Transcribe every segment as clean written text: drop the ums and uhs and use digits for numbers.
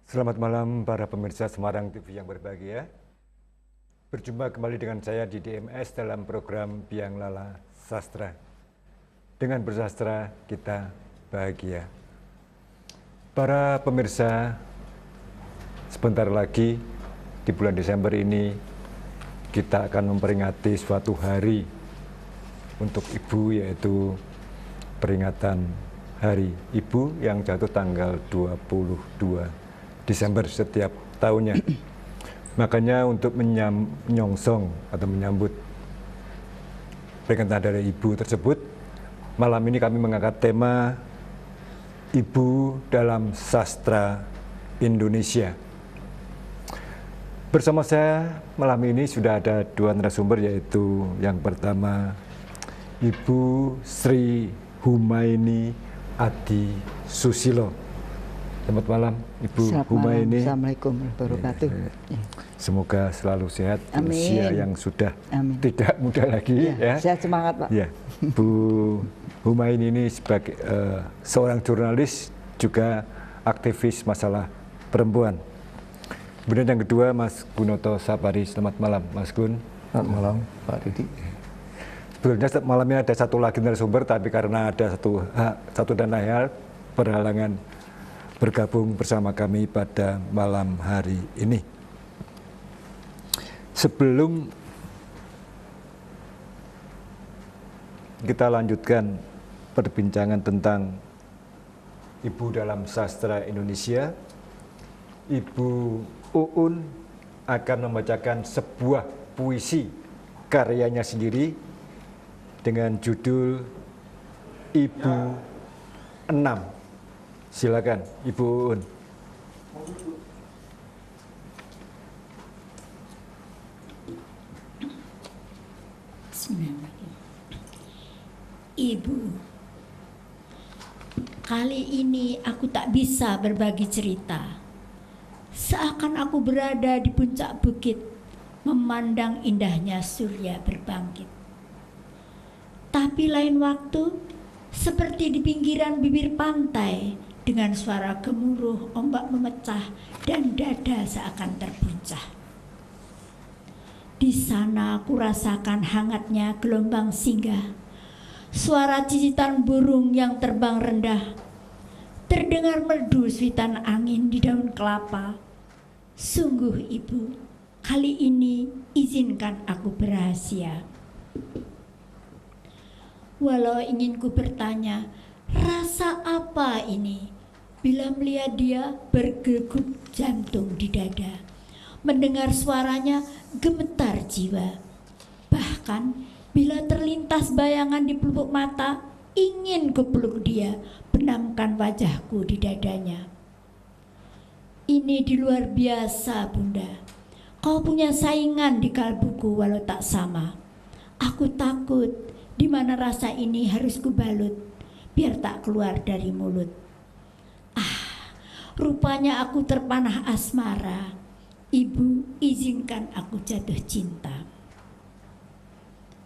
Selamat malam para pemirsa Semarang TV yang berbahagia. Berjumpa kembali dengan saya di DMS dalam program Biang Lala Sastra. Dengan bersastra kita bahagia. Para pemirsa, sebentar lagi di bulan Desember ini kita akan memperingati suatu hari untuk ibu, yaitu peringatan Hari Ibu yang jatuh tanggal 22 Desember setiap tahunnya. Makanya untuk menyongsong atau menyambut peringatan Hari Ibu tersebut, malam ini kami mengangkat tema Ibu dalam Sastra Indonesia. Bersama saya malam ini sudah ada dua narasumber, yaitu yang pertama Ibu Sri Humaini Adi Susilo. Selamat malam Ibu Humaini. Assalamualaikum warahmatullahi wabarakatuh. Semoga selalu sehat. Amin. Usia yang sudah tidak muda lagi ya. Sehat semangat Pak. Ya, Bu Humaini ini sebagai seorang jurnalis, juga aktivis masalah perempuan. Kemudian yang kedua Mas Gunoto Sapari. Selamat malam Mas Gun. Selamat malam Pak Didi. Sebetulnya malamnya ada satu lagi narasumber, tapi karena ada satu dan lain hal berhalangan bergabung bersama kami pada malam hari ini. Sebelum kita lanjutkan perbincangan tentang Ibu dalam Sastra Indonesia, Ibu Uun akan membacakan sebuah puisi karyanya sendiri dengan judul Ibu Enam. Silakan Ibu Uun. Ibu, kali ini aku tak bisa berbagi cerita. Seakan aku berada di puncak bukit, memandang indahnya surya berbangkit. Tapi lain waktu, seperti di pinggiran bibir pantai, dengan suara gemuruh ombak memecah dan dada seakan terbuncah. Di sana aku rasakan hangatnya gelombang singgah, suara cicitan burung yang terbang rendah, terdengar merdu suitan angin di daun kelapa. Sungguh Ibu, kali ini izinkan aku berrahasia. Walau ingin ku bertanya, rasa apa ini? Bila melihat dia bergegup jantung di dada, mendengar suaranya gemetar jiwa. Bahkan bila terlintas bayangan di pelupuk mata, ingin ku peluk dia, benamkan wajahku di dadanya. Ini di luar biasa Bunda, kau punya saingan di kalbuku walau tak sama. Aku takut di mana rasa ini harus kubalut, biar tak keluar dari mulut. Rupanya aku terpanah asmara. Ibu, izinkan aku jatuh cinta.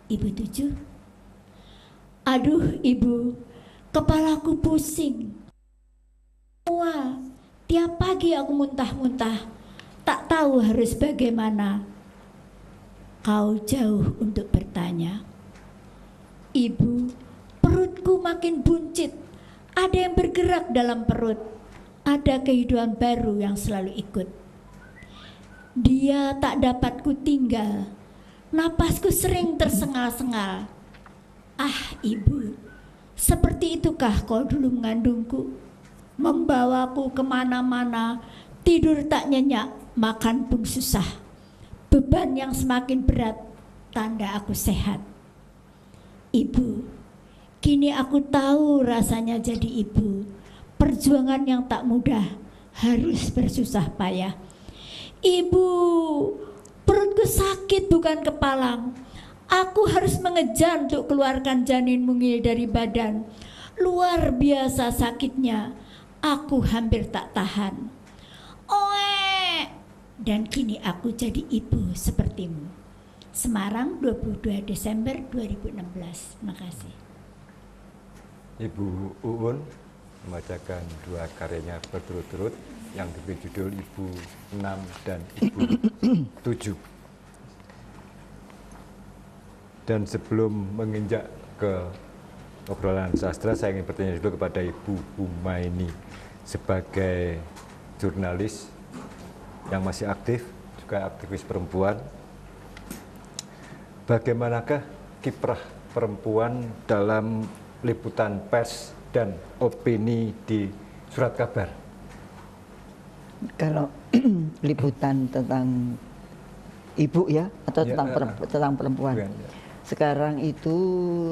Ibu 7. Aduh Ibu, kepalaku pusing. Mual, tiap pagi aku muntah-muntah, tak tahu harus bagaimana. Kau jauh untuk bertanya. Ibu, perutku makin buncit, ada yang bergerak dalam perut. Ada kehidupan baru yang selalu ikut. Dia tak dapat ku tinggal, napasku sering tersengal-sengal. Ah Ibu, seperti itukah kau dulu mengandungku, membawaku kemana-mana, tidur tak nyenyak, makan pun susah. Beban yang semakin berat, tanda aku sehat. Ibu, kini aku tahu rasanya jadi ibu. Perjuangan yang tak mudah, harus bersusah payah. Ibu, perutku sakit bukan kepalang. Aku harus mengejar untuk keluarkan janin mungil dari badan. Luar biasa sakitnya, aku hampir tak tahan. Oe! Dan kini aku jadi ibu sepertimu. Semarang, 22 Desember 2016. Makasih. Ibu Uun membacakan dua karyanya berturut-turut. yang diberi judul Ibu 6 dan Ibu 7. Dan sebelum menginjak ke obrolan sastra, saya ingin bertanya dulu kepada Ibu Humaini sebagai jurnalis yang masih aktif, juga aktivis perempuan. Bagaimanakah kiprah perempuan dalam liputan pers dan opini di surat kabar? Kalau liputan tentang ibu ya, atau tentang perempuan. Ya. Sekarang itu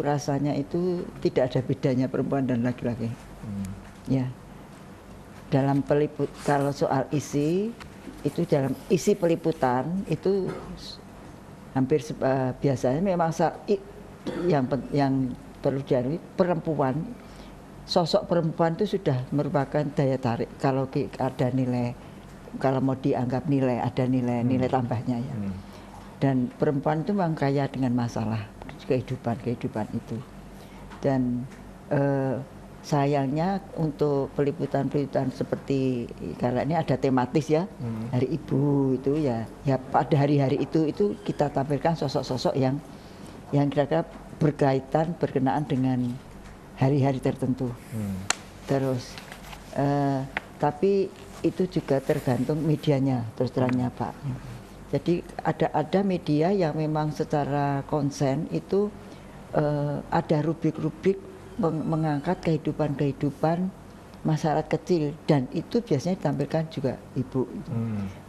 rasanya itu tidak ada bedanya perempuan dan laki-laki. Ya. Dalam kalau soal isi, itu dalam isi peliputan itu hampir biasanya memang yang perlu diakui perempuan, sosok perempuan itu sudah merupakan daya tarik kalau ada nilai, kalau mau dianggap nilai, ada nilai tambahnya ya. Dan perempuan itu memang kaya dengan masalah kehidupan itu. Dan sayangnya untuk peliputan seperti karena ini ada tematis ya, Hari Ibu itu ya pada hari-hari itu kita tampilkan sosok-sosok yang kira-kira berkenaan dengan hari-hari tertentu. Terus tapi itu juga tergantung medianya, terus terangnya Pak. Jadi ada media yang memang secara konsen itu ada rubrik-rubrik mengangkat kehidupan masyarakat kecil, dan itu biasanya ditampilkan juga ibu.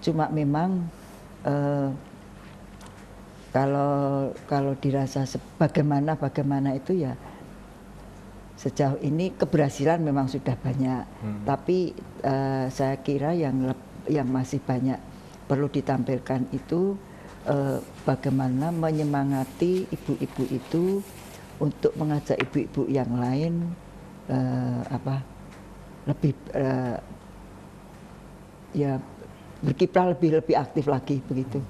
Cuma memang kalau dirasa bagaimana itu ya sejauh ini keberhasilan memang sudah banyak, tapi saya kira yang masih banyak perlu ditampilkan itu bagaimana menyemangati ibu-ibu itu untuk mengajak ibu-ibu yang lain lebih ya berkiprah lebih aktif lagi begitu.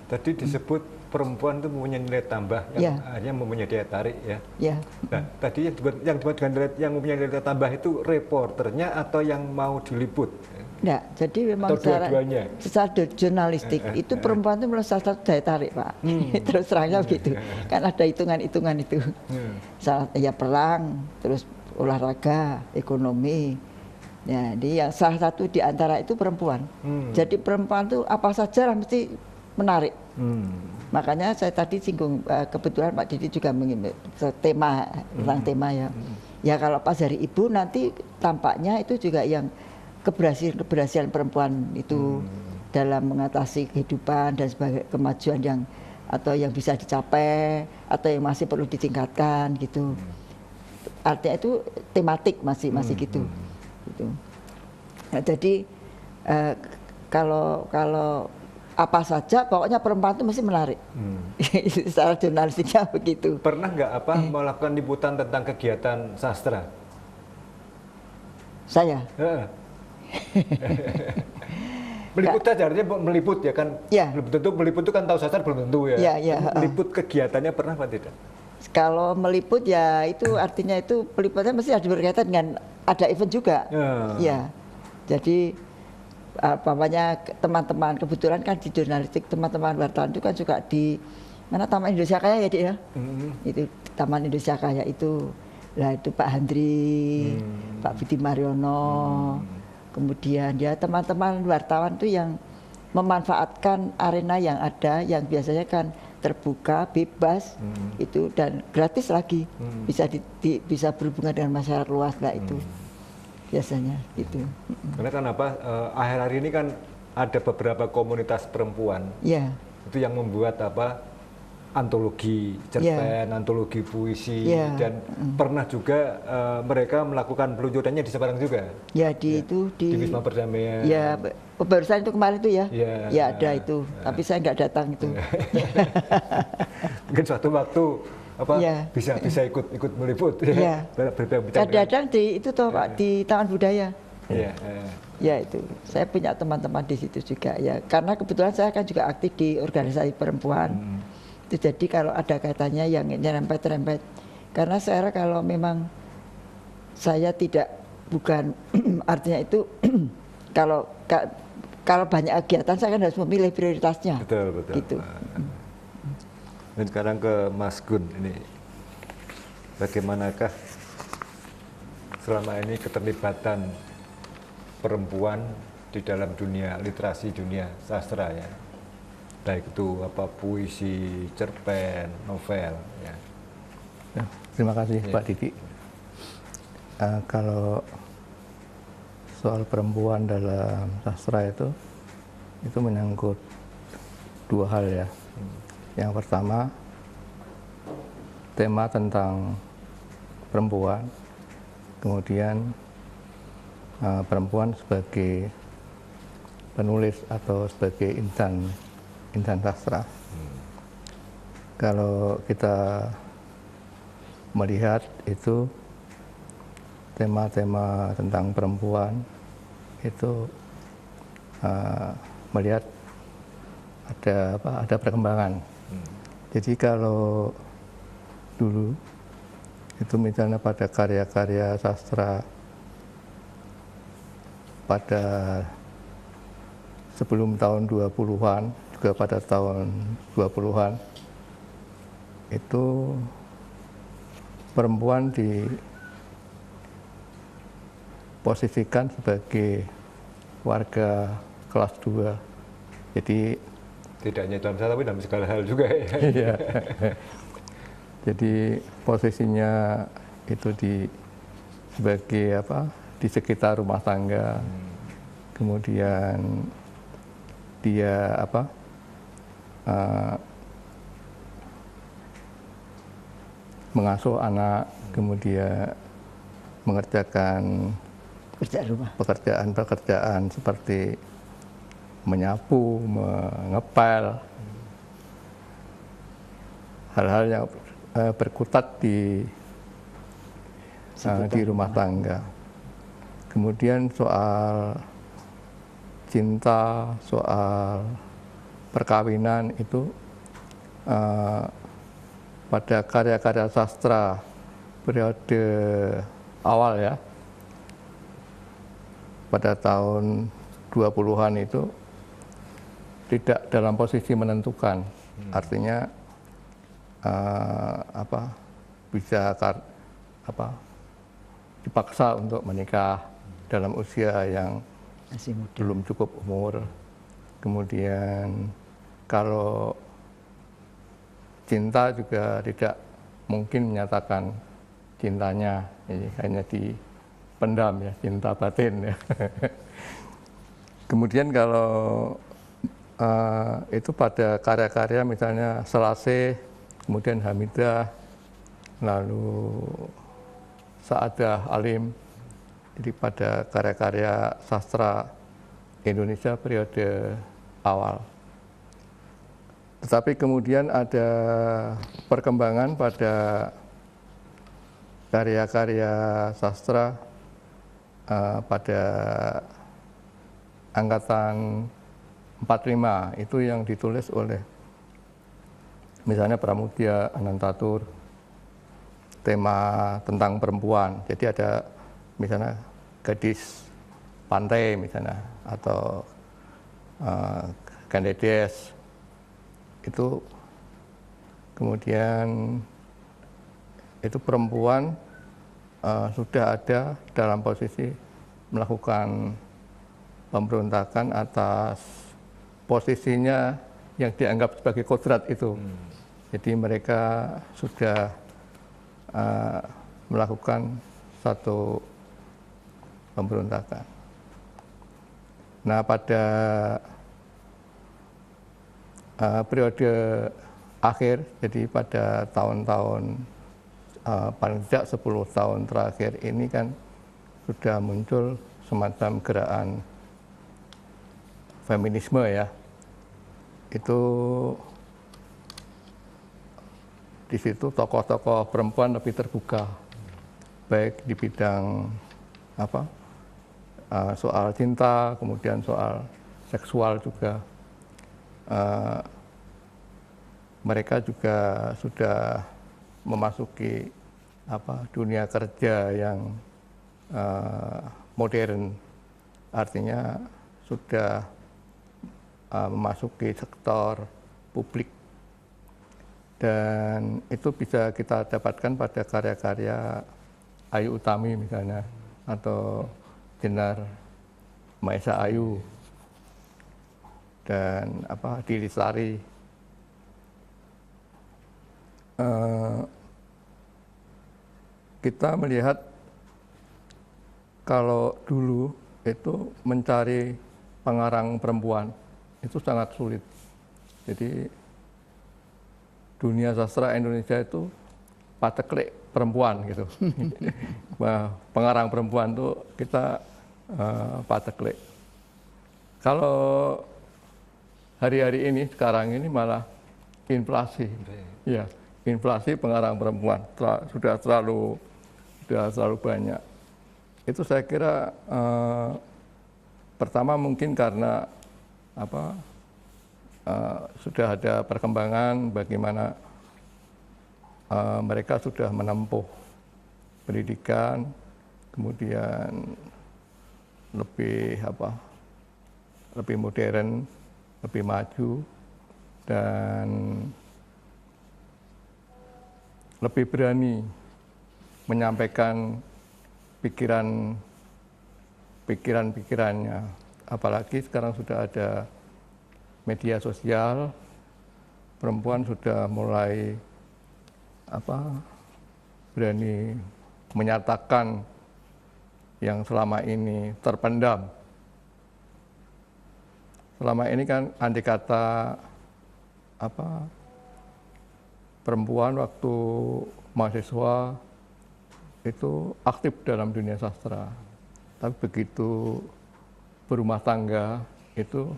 Tadi disebut perempuan itu mempunyai nilai tambah yang hanya mempunyai daya tarik ya. Nah, tadi yang dibuat dengan yang mempunyai nilai tambah itu reporternya atau yang mau diliput? Enggak, jadi memang secara jurnalistik itu perempuan itu salah satu daya tarik Pak. Terus terangnya begitu. Kan ada hitungan-hitungan itu. Ya perang, terus olahraga, ekonomi. Ya, dia salah satu di antara itu perempuan. Jadi perempuan itu apa saja mesti menarik. Makanya saya tadi singgung, kebetulan Pak Didi juga tema tentang tema ya. Ya kalau pas Hari Ibu nanti tampaknya itu juga yang keberhasilan perempuan itu dalam mengatasi kehidupan dan sebagai kemajuan yang bisa dicapai atau yang masih perlu ditingkatkan gitu. Artinya itu tematik masih gitu. Nah, jadi kalau apa saja pokoknya perempuan itu mesti menarik. Secara jurnalistiknya begitu. Pernah nggak melakukan liputan tentang kegiatan sastra? Saya? Meliput saja artinya meliput ya kan? Ya. Belum tentu meliput itu kan tahu sastra belum tentu ya. Meliput kegiatannya pernah apa tidak? Kalau meliput ya itu artinya itu peliputannya mesti ada berkaitan dengan ada event juga. Ya. Jadi apanya teman-teman kebetulan kan di jurnalistik teman-teman wartawan itu kan juga di mana Taman Indonesia Kaya ya Dik ya. Itu Taman Indonesia Kaya itu. Lah itu Pak Handri, Pak Budi Mariono. Kemudian ya teman-teman wartawan itu yang memanfaatkan arena yang ada yang biasanya kan terbuka, bebas itu dan gratis lagi. Bisa berhubungan dengan masyarakat luas lah itu. Biasanya gitu. Karena kan akhir-akhir ini kan ada beberapa komunitas perempuan itu yang membuat antologi cerpen, antologi puisi dan pernah juga mereka melakukan peluncurannya di Semarang juga. Ya di Wisma Perdamaian. Ya barusan itu kemarin itu ya. Ya ada itu, tapi saya nggak datang itu. Mungkin suatu waktu bisa ikut meliput kadang-kadang itu toh Pak di Taman Budaya ya itu saya punya teman-teman di situ juga ya karena kebetulan saya kan juga aktif di organisasi perempuan itu jadi kalau ada kaitannya yang nyerempet karena saya kalau memang saya bukan artinya itu Kalau banyak kegiatan saya kan harus memilih prioritasnya. Betul. Gitu. Dan sekarang ke Mas Gun ini, bagaimanakah selama ini keterlibatan perempuan di dalam dunia literasi, dunia sastra ya, baik itu puisi, cerpen, novel ya. Terima kasih Pak Didi. Kalau soal perempuan dalam sastra itu menyangkut dua hal ya. Yang pertama, tema tentang perempuan, kemudian perempuan sebagai penulis atau sebagai insan sastra. Kalau kita melihat itu tema-tema tentang perempuan itu melihat ada perkembangan. Jadi kalau dulu itu misalnya pada karya-karya sastra pada sebelum tahun 20-an, juga pada tahun 20-an, itu perempuan diposisikan sebagai warga kelas 2. Jadi tidak hanya dalam satu tapi dalam segala hal juga ya. Iya. Jadi posisinya itu sebagai di sekitar rumah tangga. Kemudian dia mengasuh anak, kemudian mengerjakan pekerjaan seperti menyapu, mengepel, hal-hal yang berkutat di rumah tangga. Kemudian soal cinta, soal perkawinan itu pada karya-karya sastra periode awal ya, pada tahun 20-an itu tidak dalam posisi menentukan. Artinya bisa dipaksa untuk menikah dalam usia yang masih muda, belum cukup umur. Kemudian kalau cinta juga tidak mungkin menyatakan cintanya, hanya dipendam ya, cinta batin ya. Kemudian kalau itu pada karya-karya misalnya Selasih, kemudian Hamidah, lalu Sa'adah Alim, jadi pada karya-karya sastra Indonesia periode awal. Tetapi kemudian ada perkembangan pada karya-karya sastra pada angkatan 45, itu yang ditulis oleh misalnya Pramudia Anantatur, tema tentang perempuan. Jadi ada misalnya Gadis Pantai misalnya, atau Gandedes. Itu kemudian itu perempuan sudah ada dalam posisi melakukan pemberontakan atas posisinya yang dianggap sebagai kodrat itu. Jadi mereka sudah melakukan satu pemberontakan. Nah, pada periode akhir, jadi pada tahun-tahun paling tidak 10 tahun terakhir ini kan sudah muncul semacam gerakan feminisme ya. Itu di situ tokoh-tokoh perempuan lebih terbuka, baik di bidang soal cinta, kemudian soal seksual juga. Mereka juga sudah memasuki dunia kerja yang modern. artinya sudah memasuki sektor publik. Dan itu bisa kita dapatkan pada karya-karya Ayu Utami misalnya, atau Jenar Maesa Ayu, dan Dili Sari. Kita melihat kalau dulu itu mencari pengarang perempuan itu sangat sulit. Jadi dunia sastra Indonesia itu paceklik perempuan gitu. Pengarang perempuan tuh kita paceklik. Kalau hari-hari ini, sekarang ini malah inflasi. Ya, inflasi pengarang perempuan sudah terlalu banyak. Itu saya kira pertama mungkin karena sudah ada perkembangan bagaimana mereka sudah menempuh pendidikan, kemudian lebih modern, lebih maju, dan lebih berani menyampaikan pikiran-pikirannya. Apalagi sekarang sudah ada media sosial, perempuan sudah mulai berani menyatakan yang selama ini terpendam. Selama ini kan andai kata perempuan waktu mahasiswa itu aktif dalam dunia sastra, tapi begitu berumah tangga itu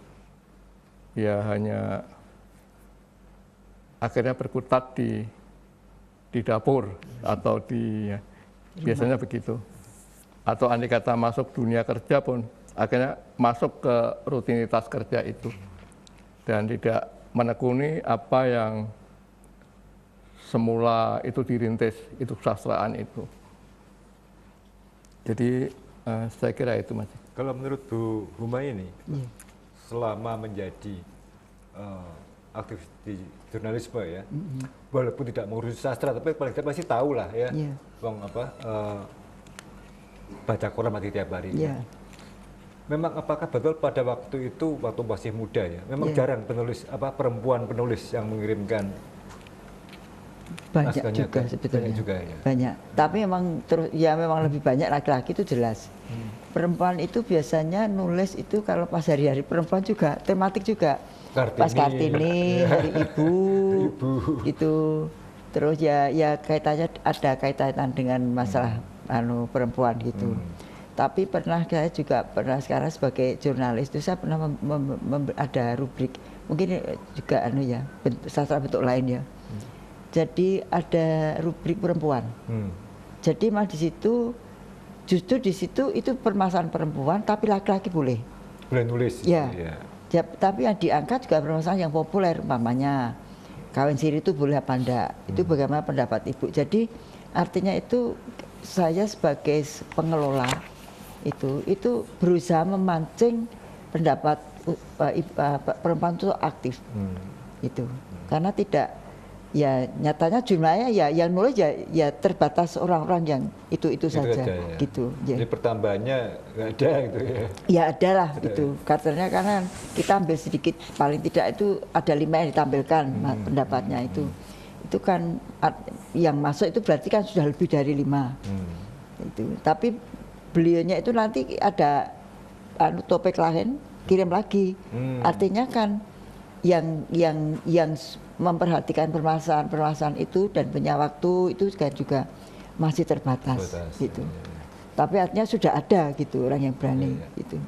ya hanya akhirnya berkutat di dapur atau biasanya begitu. Atau andai kata masuk dunia kerja pun akhirnya masuk ke rutinitas kerja itu dan tidak menekuni apa yang semula itu dirintis, itu kesastraan itu. Jadi saya kira itu, Mas. Kalau menurut Bu Humayni, selama menjadi aktif di jurnalisme ya, walaupun tidak mengurusi sastra, tapi paling tidak pasti tahu lah ya, baca koran mati tiap hari. Memang apakah betul pada waktu itu, waktu masih muda ya, memang jarang penulis perempuan penulis yang mengirimkan? Banyak juga sebetulnya. Banyak. Tapi memang memang lebih banyak laki-laki itu jelas. Perempuan itu biasanya nulis itu kalau pas hari-hari perempuan juga, tematik juga. Kartini. Pas Kartini, Hari Ibu, gitu. Terus ya kaitannya ada kaitan dengan masalah perempuan gitu. Tapi saya juga pernah sekarang sebagai jurnalis itu saya pernah ada rubrik, mungkin juga sastra bentuk lain ya. Jadi ada rubrik perempuan. Jadi di situ justru di situ itu permasalahan perempuan, tapi laki-laki boleh nulis. Ya, tapi yang diangkat juga permasalahan yang populer, umpamanya kawin siri itu boleh apa enggak? Itu bagaimana pendapat Ibu? Jadi artinya itu saya sebagai pengelola itu berusaha memancing pendapat perempuan itu aktif. Itu karena tidak. Ya nyatanya jumlahnya yang nulis ya terbatas orang-orang yang itu saja ya. Gitu. Jadi pertambahannya nggak ada gitu ya? Ya ada lah itu. Karena kita ambil sedikit, paling tidak itu ada 5 yang ditampilkan pendapatnya itu. Itu kan yang masuk itu berarti kan sudah lebih dari 5. Itu. Tapi beliaunya itu nanti ada topik lain kirim lagi. Artinya kan yang memperhatikan permasalahan itu dan punya waktu itu juga masih terbatas gitu. Tapi artinya sudah ada gitu orang yang berani gitu.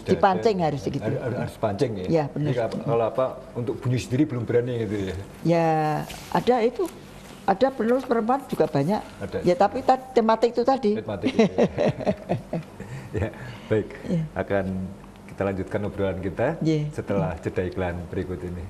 Dipancing harus gitu. Harus pancing ya. Ya benar. Kalau untuk bunyi sendiri belum berani gitu ya. Ya ada penulis perempuan juga banyak. Ada. Ya tapi tematik itu tadi. Tematik itu, ya. Baik. Akan kita lanjutkan obrolan kita setelah jeda iklan berikut ini.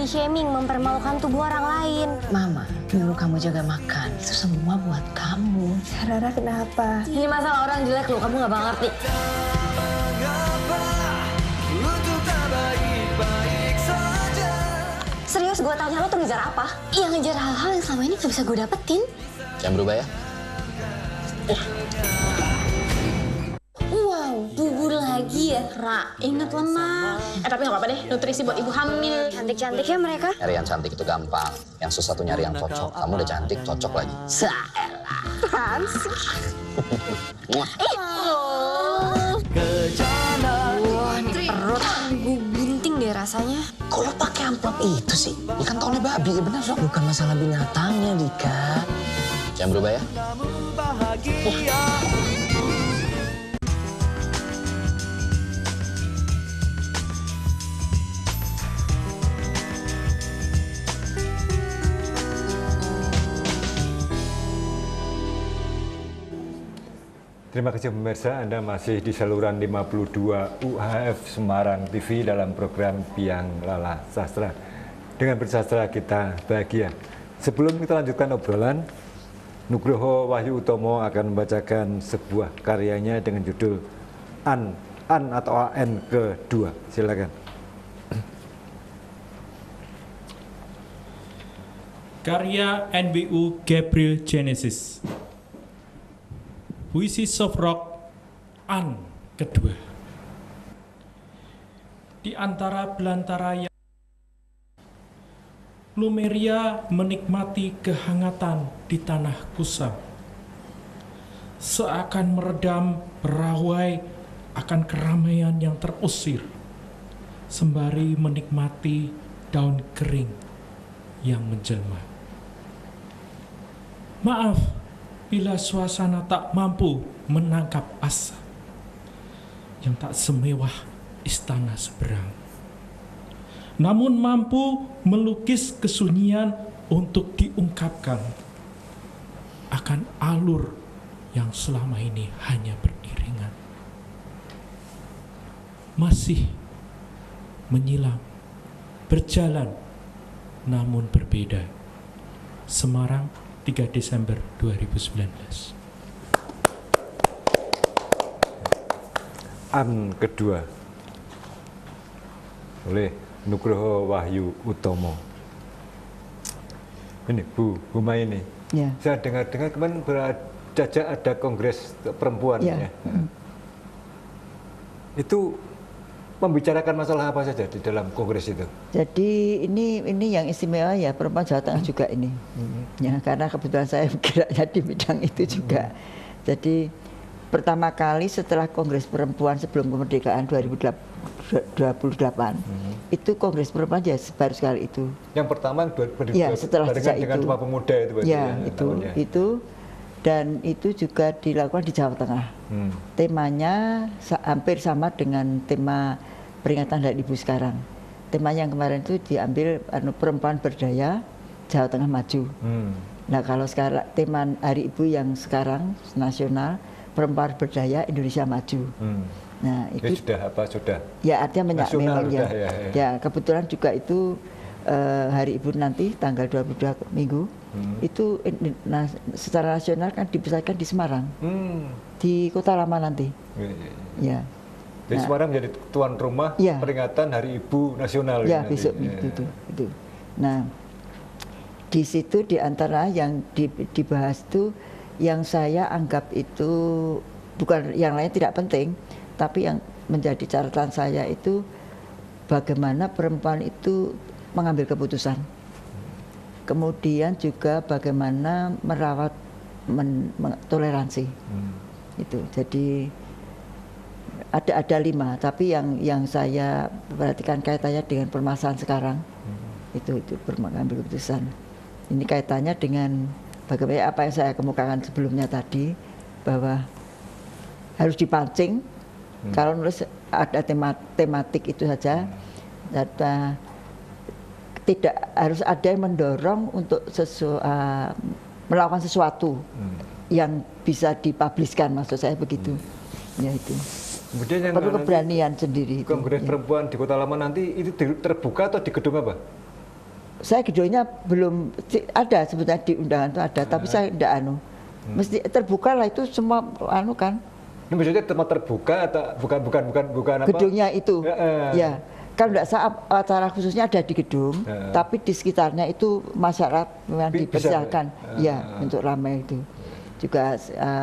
body shaming, mempermalukan tubuh orang lain. Mama, nyuruh kamu jaga makan, itu semua buat kamu. Rara kenapa? Ini masalah orang jelek loh, kamu gak bakal ngerti. Serius, gue tanya lo tuh ngejar apa? Ya ngejar hal-hal yang selama ini gak bisa gue dapetin. Jangan berubah ya. Wow, bubur lagi ya, Ra. Ingat lemak. Tapi gak apa-apa deh, nutrisi buat ibu hamil. Cantik-cantik ya mereka. Nyari yang cantik itu gampang. Yang susah tuh nyari yang cocok. Kamu udah cantik, cocok lagi. Saelah. Apaan sih? Wah, ini perut gue gunting deh rasanya. Kok lo pakai amplop itu sih? Ikan tolnya babi, ya bener dong. Bukan masalah binatangnya, Dika. Jangan berubah ya. Terima kasih pemirsa, Anda masih di saluran 52 UHF Semarang TV dalam program Biang Lala Sastra. Dengan bersastra kita bahagia. Sebelum kita lanjutkan obrolan, Nugroho Wahyu Utomo akan membacakan sebuah karyanya dengan judul An atau AN kedua. Silakan. Karya NBU Gabriel Genesis. Puisi soft rock An kedua. Di antara belantara yang Lumeria menikmati kehangatan di tanah kusam. Seakan meredam berawai akan keramaian yang terusir, sembari menikmati daun kering yang menjelma. Maaf bila suasana tak mampu menangkap asa yang tak semewah istana seberang, namun mampu melukis kesunyian untuk diungkapkan akan alur yang selama ini hanya beriringan. Masih menyilam, berjalan, namun berbeda. Semarang, 3 Desember 2019. An kedua oleh Nugroho Wahyu Utomo. Ini Bu Humayni. Ya. Saya dengar-dengar kemarin ada kongres perempuan ya. Itu membicarakan masalah apa saja di dalam kongres itu? Jadi ini yang istimewa ya, perempuan Jawa Tengah juga ini. Ya, karena kebetulan saya geraknya di bidang itu juga. Jadi pertama kali setelah kongres perempuan sebelum kemerdekaan 2028 itu kongres perempuan ya baru sekali itu. Yang pertama ya, setelah dengan Sumpah Pemuda itu ya, itu dan itu juga dilakukan di Jawa Tengah. Temanya hampir sama dengan tema peringatan Hari Ibu sekarang. Tema yang kemarin itu diambil perempuan berdaya Jawa Tengah maju. Nah kalau sekarang tema Hari Ibu yang sekarang nasional perempuan berdaya Indonesia maju. Nah itu sudah. Ya artinya memang ya kebetulan juga itu Hari Ibu nanti tanggal 22 Minggu itu secara nasional kan dibesarkan di Semarang, di Kota Lama nanti. Ya. Jadi Semarang menjadi tuan rumah peringatan Hari Ibu Nasional. Ya besok itu. Nah di situ di antara yang dibahas itu yang saya anggap itu bukan yang lain tidak penting, tapi yang menjadi catatan saya itu bagaimana perempuan itu mengambil keputusan. Kemudian juga bagaimana merawat toleransi. Itu. Jadi ada 5, tapi yang saya perhatikan kaitannya dengan permasalahan sekarang. Itu mengambil keputusan. Ini kaitannya dengan bagaimana apa yang saya kemukakan sebelumnya tadi, bahwa harus dipancing. Kalau nulis ada tematik itu saja, tidak harus ada yang mendorong untuk melakukan sesuatu yang bisa dipubliskan, maksud saya begitu. Ya itu. Kemudian yang perlu keberanian sendiri. Kongres perempuan di Kota Lama nanti itu terbuka atau di gedung apa? saya gedungnya belum ada sebetulnya di undangan itu ada, tapi saya tidak mesti terbuka lah itu semua kan. Ini maksudnya tempat terbuka atau bukan apa? Gedungnya itu, ya. Kan tidak saat acara khususnya ada di gedung, tapi di sekitarnya itu masyarakat memang dipersilakan, ya untuk ramai itu. Juga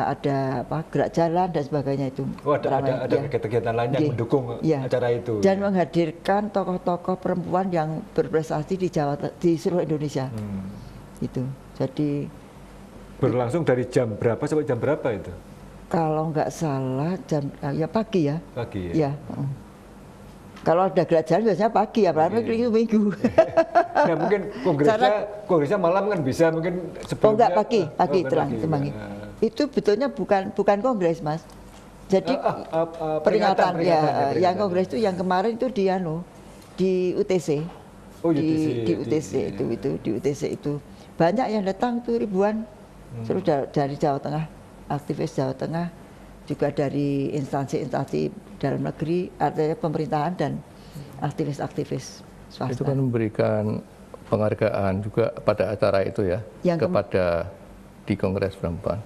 ada gerak jalan dan sebagainya itu. Oh, ada kegiatan lain yang mendukung acara itu. Dan menghadirkan tokoh-tokoh perempuan yang berprestasi di seluruh Indonesia. Itu. Jadi berlangsung dari jam berapa sampai jam berapa itu? Kalau nggak salah ya pagi ya. Pagi ya. Kalau ada gerak jalan biasanya pagi ya, apalagi itu minggu. Nah, mungkin kongresnya malam kan bisa mungkin sebelumnya. Oh enggak, pagi terang. Itu betulnya bukan kongres, Mas. Jadi peringatan ya, yang kongres itu yang kemarin itu di UTC. Oh, di UTC itu banyak yang datang tuh ribuan. Seluruh dari Jawa Tengah, aktivis Jawa Tengah, juga dari instansi-instansi dalam negeri, artinya pemerintahan dan aktivis-aktivis swasta. Itu kan memberikan penghargaan juga pada acara itu ya, kepada di Kongres Perempuan.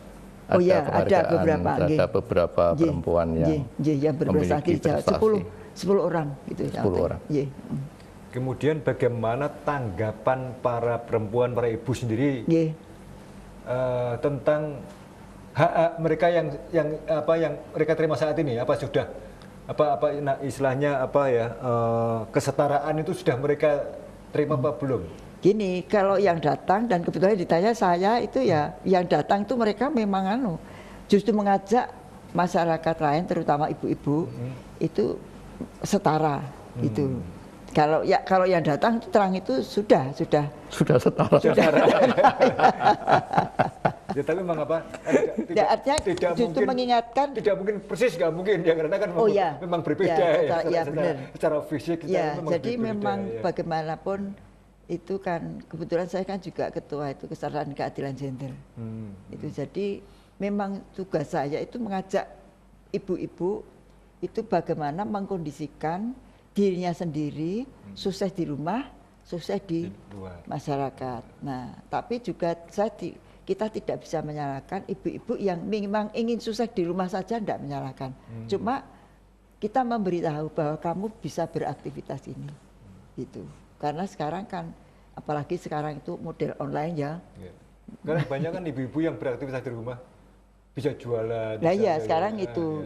Ada beberapa perempuan yang berprestasi di Jawa, 10 orang gitu. 10 orang. Kemudian bagaimana tanggapan para perempuan, para ibu sendiri tentang hak mereka yang mereka terima saat ini? Apa sudah istilahnya kesetaraan itu sudah mereka terima apa belum? Gini, kalau yang datang dan kebetulan ditanya saya itu ya yang datang itu mereka memang justru mengajak masyarakat lain terutama ibu-ibu itu setara itu. Kalau yang datang terang itu sudah setara. Ya, tapi memang artinya justru mengingatkan tidak mungkin persis, nggak mungkin ya, karena kan memang berbeda secara fisik. Jadi memang bagaimanapun itu kan kebetulan saya kan juga ketua itu kesetaraan keadilan gender. Itu jadi memang tugas saya itu mengajak ibu-ibu itu bagaimana mengkondisikan dirinya sendiri sukses di rumah, sukses di masyarakat. Nah, tapi juga kita tidak bisa menyalahkan ibu-ibu yang memang ingin sukses di rumah saja, tidak menyalahkan. Cuma kita memberitahu bahwa kamu bisa beraktivitas ini, gitu. Karena sekarang kan, apalagi sekarang itu model online ya. Karena banyak kan ibu-ibu yang beraktivitas di rumah bisa jualan. Nah ya sekarang itu.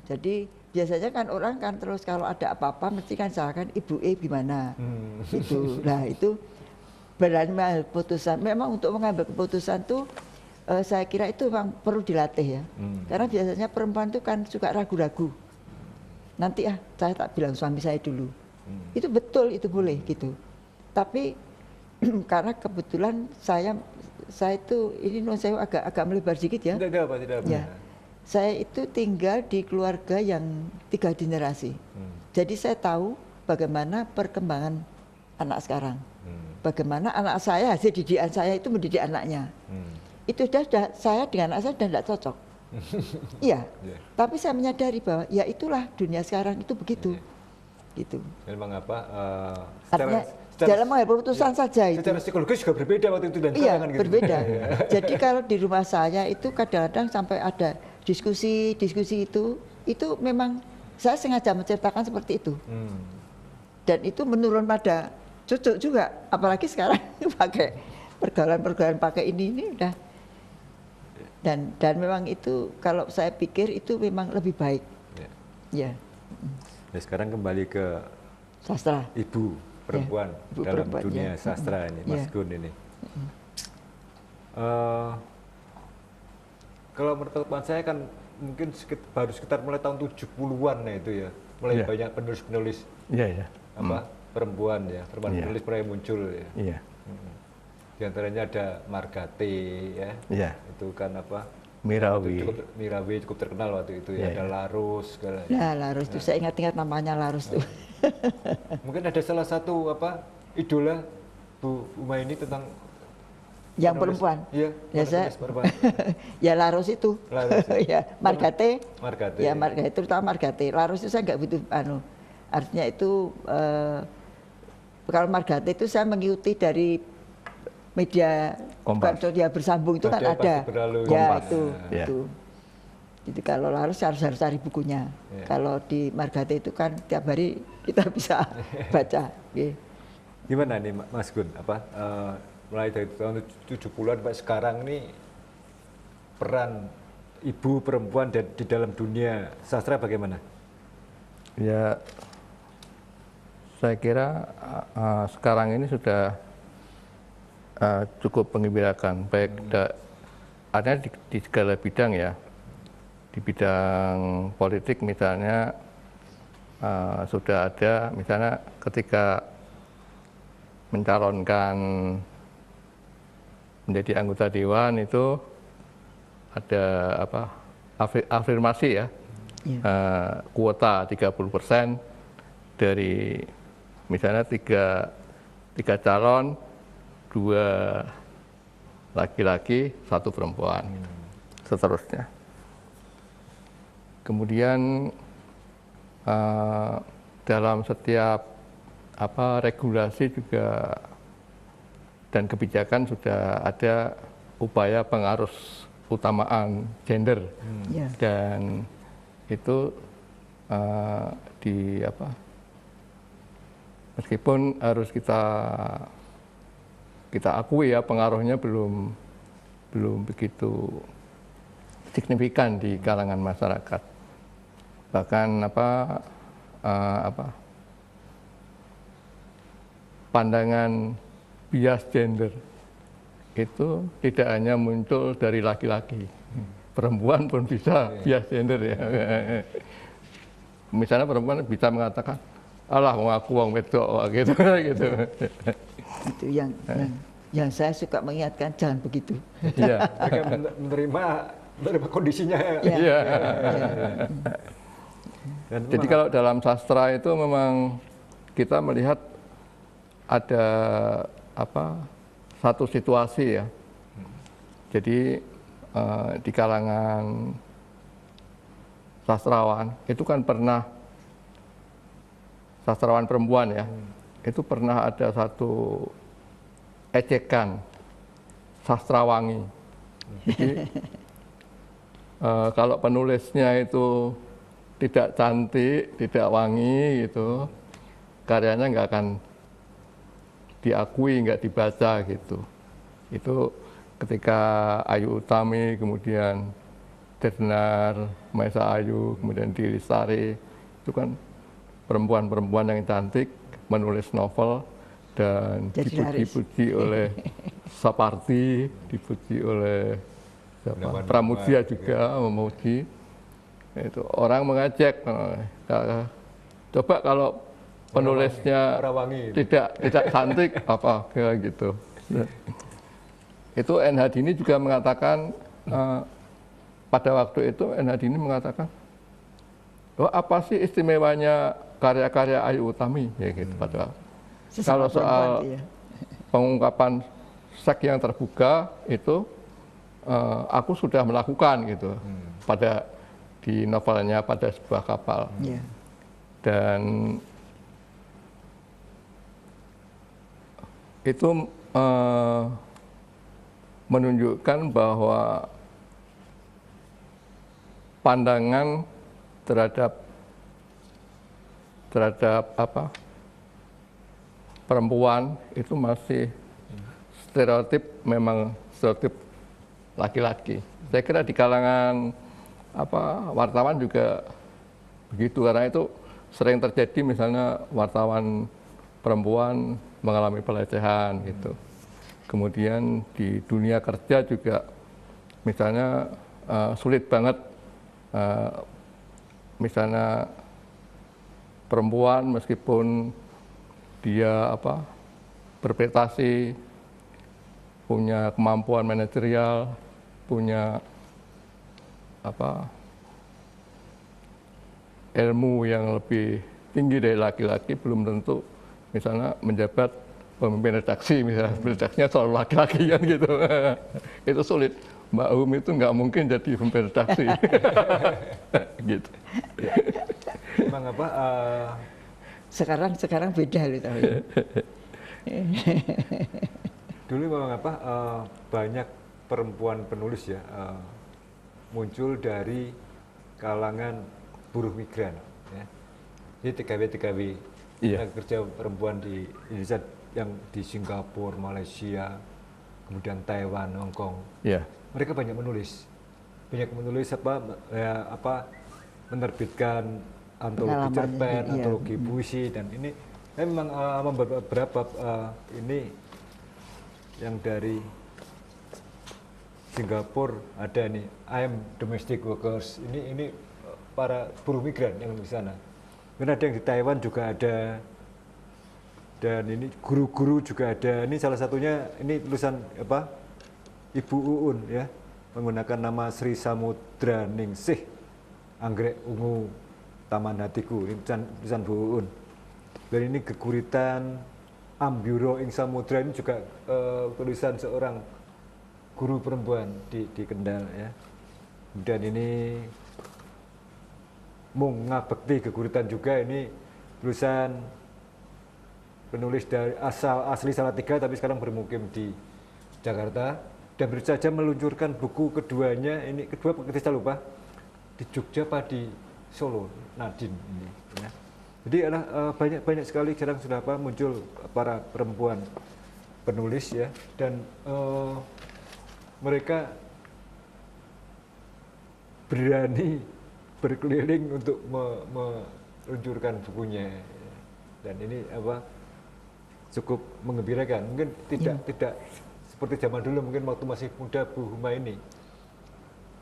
Jadi biasanya kan orang kan terus kalau ada apa-apa mesti kan salahkan ibu gimana. Nah itu berani mengambil keputusan. Memang untuk mengambil keputusan tuh saya kira itu memang perlu dilatih ya. Karena biasanya perempuan itu kan suka ragu-ragu. Nanti saya tak bilang suami saya dulu. Itu betul, itu boleh gitu. Tapi karena kebetulan saya itu ini saya agak melebar sedikit ya. Tidak apa. Ya. Saya itu tinggal di keluarga yang 3 generasi. Jadi saya tahu bagaimana perkembangan anak sekarang. Bagaimana anak saya, hasil didikan saya itu mendidik anaknya. Itu sudah saya dengan anak saya sudah tidak cocok. Iya. Tapi saya menyadari bahwa ya itulah dunia sekarang itu begitu. Gitu. Memang artinya dalam mengambil keputusan saja itu. Secara psikologis juga berbeda waktu itu dan sekarang kan gitu. Berbeda. Jadi kalau di rumah saya itu kadang-kadang sampai ada diskusi itu memang saya sengaja menceritakan seperti itu. Dan itu menurun pada cucu juga, apalagi sekarang pakai pergaulan pakai ini udah. Dan memang itu kalau saya pikir itu memang lebih baik. Ya. Nah, sekarang kembali ke sastra. Ibu perempuan dalam dunia sastra ini, Mas Gun ini. Kalau menurut saya kan mungkin baru sekitar mulai tahun 70-an ya itu ya, mulai banyak penulis-penulis perempuan ya, penulis mulai muncul ya. Di antaranya ada Margate ya, itu kan Mirawi cukup terkenal waktu itu ya, ada Larus segala. Nah, Larus itu saya ingat namanya Larus tuh. Mungkin ada salah satu idola Bu Umaini tentang yang perempuan. Iya, perempuan. Ya Larus itu. Ya Margate. Ya Margate, terutama Margate. Larus itu saya nggak butuh artinya itu kalau Margate itu saya mengikuti dari media ya bersambung itu kan ada. Ya itu. Jadi kalau harus cari bukunya. Kalau di Margate itu kan tiap hari kita bisa baca. Gimana nih Mas Gun? Mulai dari tahun 70-an sampai sekarang nih peran ibu perempuan di dalam dunia sastra bagaimana? Ya, saya kira sekarang ini sudah cukup menggembirakan, baik ada di segala bidang ya. Di bidang politik misalnya sudah ada, misalnya ketika mencalonkan menjadi anggota dewan itu ada afirmasi ya, kuota 30% dari misalnya tiga calon, 2 laki-laki, 1 perempuan, seterusnya. Kemudian dalam setiap regulasi juga dan kebijakan sudah ada upaya pengarus utamaan gender, dan itu meskipun harus kita akui ya pengaruhnya belum begitu signifikan di kalangan masyarakat. Bahkan pandangan bias gender itu tidak hanya muncul dari laki-laki, perempuan pun bisa bias gender ya. Misalnya perempuan bisa mengatakan, alah mengaku wong wedok gitu. Itu yang saya suka mengingatkan, jangan begitu. Iya. Mereka menerima kondisinya. Iya. Jadi kalau dalam sastra itu memang kita melihat ada satu situasi ya. Jadi di kalangan sastrawan itu kan pernah, sastrawan perempuan ya, itu pernah ada satu ejekan sastrawangi. Jadi kalau penulisnya itu tidak cantik, tidak wangi gitu, karyanya nggak akan diakui, nggak dibaca gitu. Itu ketika Ayu Utami, kemudian Dernar, Maisa Ayu, kemudian Diri Lestari, itu kan perempuan-perempuan yang cantik menulis novel dan dipuji oleh Sapardi, dipuji oleh Pramudia juga memuji. Itu orang mengajak, coba kalau penulisnya tidak cantik apa kayak gitu. Itu N. Hadini juga mengatakan, pada waktu itu N. Hadini mengatakan, apa sih istimewanya karya-karya Ayu Utami ya gitu pada waktu. Kalau soal pengungkapan seks yang terbuka itu aku sudah melakukan gitu pada di novelnya Pada Sebuah Kapal. Dan itu menunjukkan bahwa pandangan terhadap perempuan itu masih stereotip, memang stereotip laki-laki. Saya kira di kalangan wartawan juga begitu, karena itu sering terjadi misalnya wartawan perempuan mengalami pelecehan gitu. Kemudian di dunia kerja juga misalnya sulit banget misalnya perempuan meskipun dia berprestasi, punya kemampuan manajerial, punya ilmu yang lebih tinggi dari laki-laki, belum tentu misalnya menjabat pemimpin redaksi, misalnya redaksinya selalu laki-laki kan gitu. Itu sulit. Mbak Um itu nggak mungkin jadi pemimpin redaksi. Gitu. Memang Sekarang beda loh tahu. Dulu memang banyak perempuan penulis ya muncul dari kalangan buruh migran. Ya. Ini TKW kerja perempuan di Indonesia yang di Singapura, Malaysia, kemudian Taiwan, Hong Kong. Yeah. Mereka banyak menulis menerbitkan antologi cerpen, antologi puisi, dan ini memang beberapa ini yang dari Singapura ada nih, I'm domestic workers, ini para buruh migran yang di sana. Kemudian ada yang di Taiwan juga ada, dan ini guru-guru juga ada. Ini salah satunya, ini tulisan Ibu Uun ya, menggunakan nama Sri Samudra Ningsih, Anggrek Ungu Taman Hatiku, ini tulisan Bu Uun. Dan ini geguritan Ambyuro ing Samudra, ini juga tulisan seorang guru perempuan di Kendal ya. Dan ini Mung Ngabekti geguritan juga, ini tulisan penulis dari asli Salatiga tapi sekarang bermukim di Jakarta, dan baru saja meluncurkan buku keduanya, ini kedua saya lupa di Jogja apa di Solo, Nadine ini ya. Jadi banyak sekali sekarang sudah muncul para perempuan penulis ya, dan mereka berani berkeliling untuk meluncurkan bukunya, dan ini cukup menggembirakan. Mungkin tidak seperti zaman dulu, mungkin waktu masih muda Bu Huma ini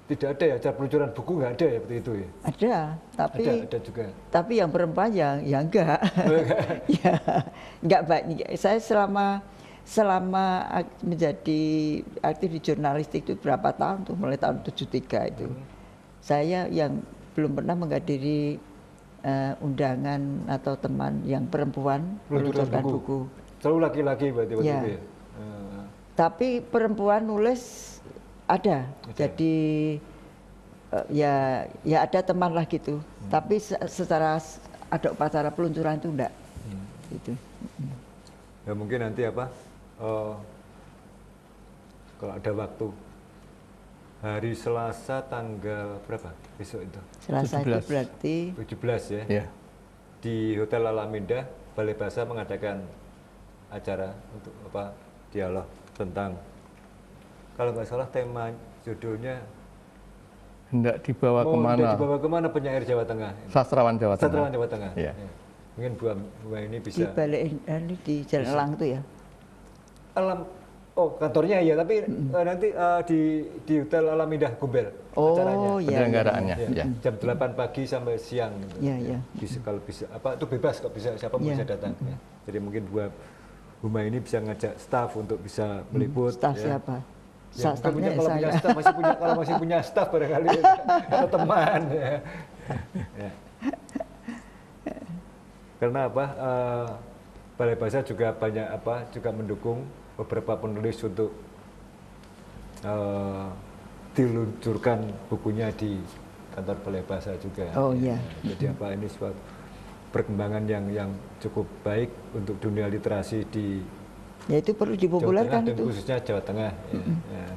tidak ada ya acara peluncuran buku, nggak ada ya seperti itu ya? Ada, tapi ada juga. Tapi yang perempuan ya enggak. Ya, enggak banyak. Saya selama menjadi aktif di jurnalistik itu berapa tahun tuh, mulai tahun 73 itu. Saya yang belum pernah menghadiri undangan atau teman yang perempuan meluncurkan buku. Selalu laki-laki berarti waktu itu ya? Tapi perempuan nulis ada. Jadi ya ada teman lah gitu. Tapi secara ada upacara peluncuran itu enggak. Gitu. Ya mungkin nanti kalau ada waktu hari Selasa tanggal berapa besok itu? Selasa 17. Itu berarti 17 ya. Yeah. Di Hotel Alameda, Balai Bahasa mengadakan acara untuk dialog tentang, kalau nggak salah tema judulnya hendak dibawa kemana penyair Jawa Tengah, sastrawan Jawa Tengah. Sastrawan Jawa Tengah. Yeah. Ya. Mungkin Bu ini bisa di Balai ini di Jalan Elang itu ya. Kantornya ya, tapi nanti di Hotel Alameda Gombel acaranya. Penyelenggaraannya. Ya. Jam 8 pagi sampai siang. Gitu. Ya. Kalau bisa itu bebas kok, bisa siapa pun bisa datang. Ya. Jadi mungkin Bu Huma ini bisa ngajak staf untuk bisa meliput. Staf ya. siapa? Ya, kalau masih punya staf barangkali atau teman ya. Ya. Karena Balai Bahasa juga banyak juga mendukung beberapa penulis untuk diluncurkan bukunya di kantor Balai Bahasa juga. Oh iya. Jadi ini suatu perkembangan yang cukup baik untuk dunia literasi di ya, itu perlu dipopulerkan Jawa Tengah, dan khususnya Jawa Tengah. Ya.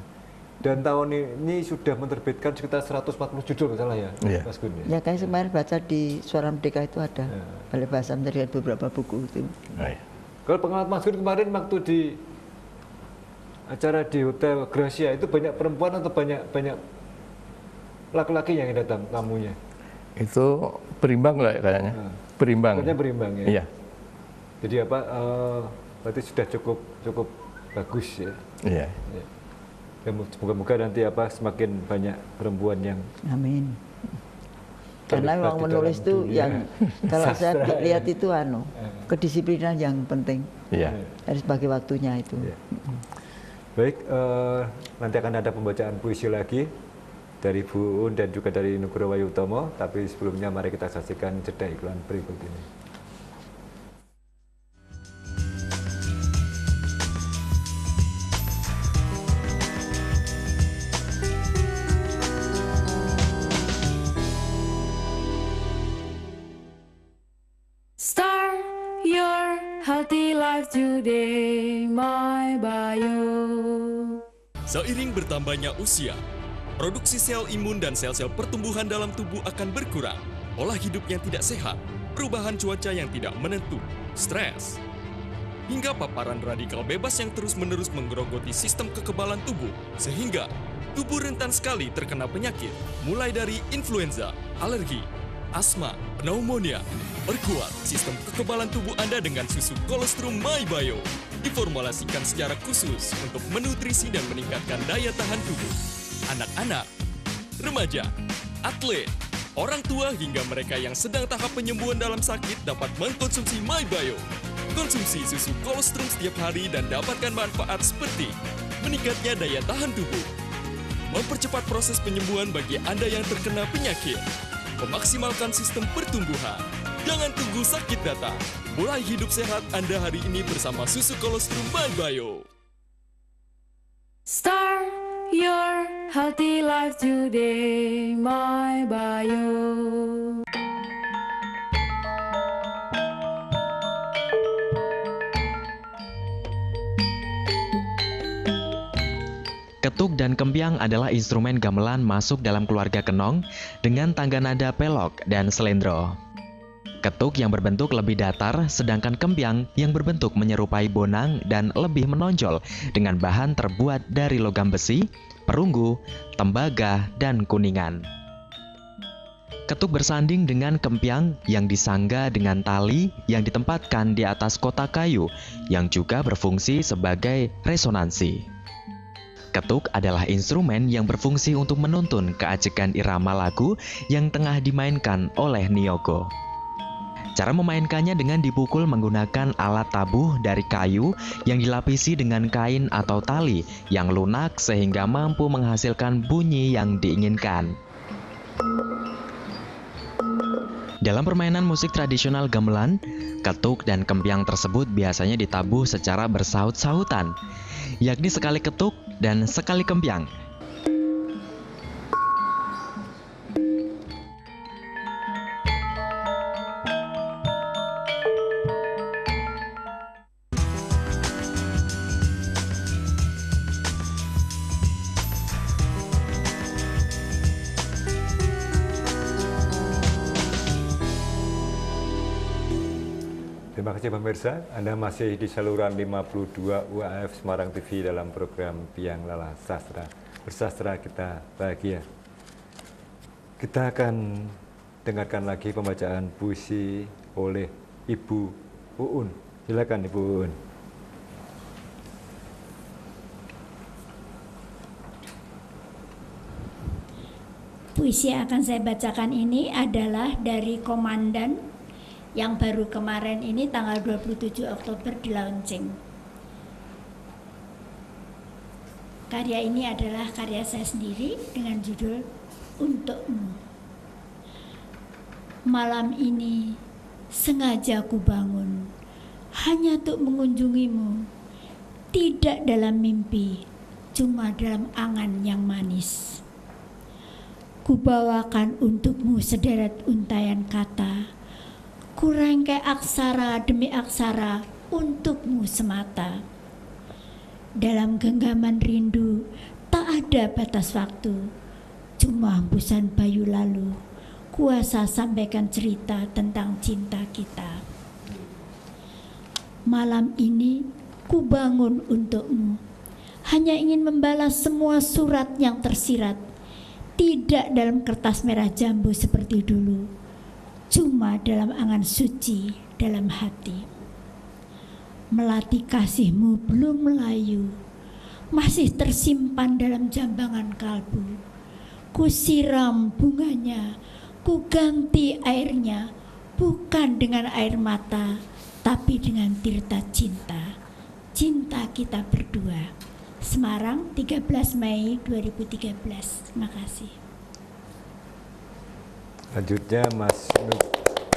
Dan tahun ini sudah menerbitkan sekitar 140 judul salah ya, Mas Gun. Ya, kayak kemarin baca di Suara Merdeka itu ada Balai Bahasa menerbitkan beberapa buku itu. Kalau pengalaman Mas Gun kemarin waktu di acara di Hotel Gracia itu banyak perempuan atau banyak laki-laki yang datang tamunya? Itu berimbang lah kayaknya. Berimbang. Kayaknya berimbang ya. Iya. Jadi berarti sudah cukup bagus ya. Iya. Ya. Semoga-moga nanti semakin banyak perempuan yang amin. Karena memang menulis itu yang kalau saya lihat itu kedisiplinan yang penting. Iya. Harus bagi waktunya itu. Ya. Baik, nanti akan ada pembacaan puisi lagi dari Bu Uun dan juga dari Nugroho Wayutomo, tapi sebelumnya mari kita saksikan jeda iklan berikut ini. Star life today, my bio. Seiring bertambahnya usia, produksi sel imun dan sel-sel pertumbuhan dalam tubuh akan berkurang. Pola hidup yang tidak sehat, perubahan cuaca yang tidak menentu, stres, hingga paparan radikal bebas yang terus-menerus menggerogoti sistem kekebalan tubuh, sehingga tubuh rentan sekali terkena penyakit, mulai dari influenza, alergi, asma, pneumonia. Perkuat sistem kekebalan tubuh Anda dengan susu kolostrum MyBio. Diformulasikan secara khusus untuk menutrisi dan meningkatkan daya tahan tubuh. Anak-anak, remaja, atlet, orang tua hingga mereka yang sedang tahap penyembuhan dalam sakit dapat mengkonsumsi MyBio. Konsumsi susu kolostrum setiap hari dan dapatkan manfaat seperti meningkatnya daya tahan tubuh, mempercepat proses penyembuhan bagi Anda yang terkena penyakit, memaksimalkan sistem pertumbuhan. Jangan tunggu sakit datang. Mulai hidup sehat Anda hari ini bersama susu kolostrum MyBio. Start your healthy life today, my bio. Ketuk dan kempiang adalah instrumen gamelan masuk dalam keluarga kenong dengan tangga nada pelok dan selendro. Ketuk yang berbentuk lebih datar, sedangkan kempiang yang berbentuk menyerupai bonang dan lebih menonjol dengan bahan terbuat dari logam besi, perunggu, tembaga, dan kuningan. Ketuk bersanding dengan kempiang yang disangga dengan tali yang ditempatkan di atas kotak kayu yang juga berfungsi sebagai resonansi. Ketuk adalah instrumen yang berfungsi untuk menuntun keajekan irama lagu yang tengah dimainkan oleh niyogo. Cara memainkannya dengan dipukul menggunakan alat tabuh dari kayu yang dilapisi dengan kain atau tali yang lunak sehingga mampu menghasilkan bunyi yang diinginkan. Dalam permainan musik tradisional gamelan, ketuk dan kempiang tersebut biasanya ditabuh secara bersaut-sautan, yakni sekali ketuk dan sekali kempiang. Terima kasih pemirsa, Anda masih di saluran 52 UAF Semarang TV dalam program Biang Lala Sastra. Bersastra kita bahagia. Kita akan dengarkan lagi pembacaan puisi oleh Ibu Uun. Silakan Ibu Uun. Puisi yang akan saya bacakan ini adalah dari Komandan yang baru kemarin ini tanggal 27 Oktober di launching. Karya ini adalah karya saya sendiri dengan judul Untukmu. Malam ini sengaja ku bangun hanya untuk mengunjungimu, tidak dalam mimpi, cuma dalam angan yang manis. Kubawakan untukmu sederet untayan kata, kurangkai aksara demi aksara untukmu semata. Dalam genggaman rindu tak ada batas waktu, cuma hembusan bayu lalu kuasa sampaikan cerita tentang cinta kita. Malam ini ku bangun untukmu, hanya ingin membalas semua surat yang tersirat, tidak dalam kertas merah jambu seperti dulu, cuma dalam angan suci dalam hati. Melati kasihmu belum melayu, masih tersimpan dalam jambangan kalbu. Ku siram bunganya, ku ganti airnya, bukan dengan air mata, tapi dengan tirta cinta. Cinta kita berdua. Semarang, 13 Mei 2013. Terima kasih. Selanjutnya Mas